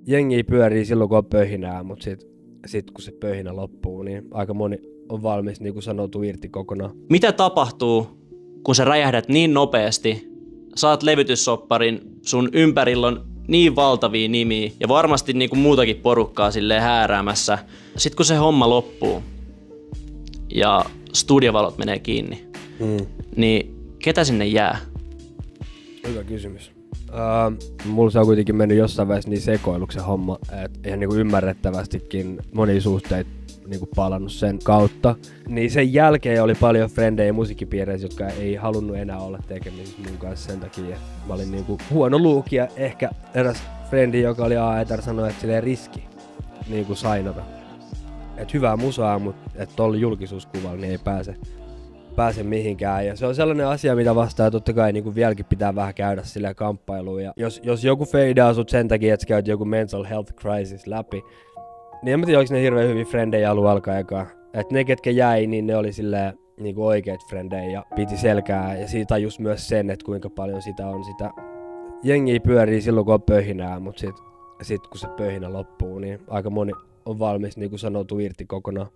Jengi pyörii silloin kun on pöhinää, mutta sit kun se pöhinä loppuu, niin aika moni on valmis niin kuin sanoutuu irti kokonaan. Mitä tapahtuu, kun sä räjähdät niin nopeasti, saat levytyssopparin, sun ympärillä on niin valtavia nimiä ja varmasti niin kuin muutakin porukkaa silleen hääräämässä. Sitten kun se homma loppuu ja studiovalot menee kiinni, niin ketä sinne jää? Hyvä kysymys. Mulla se on kuitenkin mennyt jossain vaiheessa niin sekoiluksi se homma, että ihan niinku ymmärrettävästikin monia suhteita niinku palannut sen kautta. Niin sen jälkeen oli paljon frendejä musiikkipiireissä, jotka ei halunnut enää olla tekemisissä mun kanssa sen takia, että mä olin niinku huono luuki ja ehkä eräs frendi, joka oli A-etar, sanoi, että silleen riski niinku sainata. Että hyvää musaa, mutta että tuolla julkisuuskuvalla niin ei pääse mihinkään. Ja se on sellainen asia, mitä vastaan totta kai niin kuin vieläkin pitää vähän käydä sillä kamppailuun. Ja jos joku feidaa sut sen takia, että sä käyt joku mental health crisis läpi, niin en mä tiedä, oliko ne hirveän hyviä frendejä alun alkaenkaan. Että ne, ketkä jäi, niin ne oli silleen niin kuin oikeat frendejä ja piti selkää. Ja siitä tajus myös sen, että kuinka paljon sitä on sitä jengiä pyörii silloin, kun on pöhinää, mutta sit kun se pöhinä loppuu, niin aika moni on valmis niin kuin sanoutuu irti kokonaan.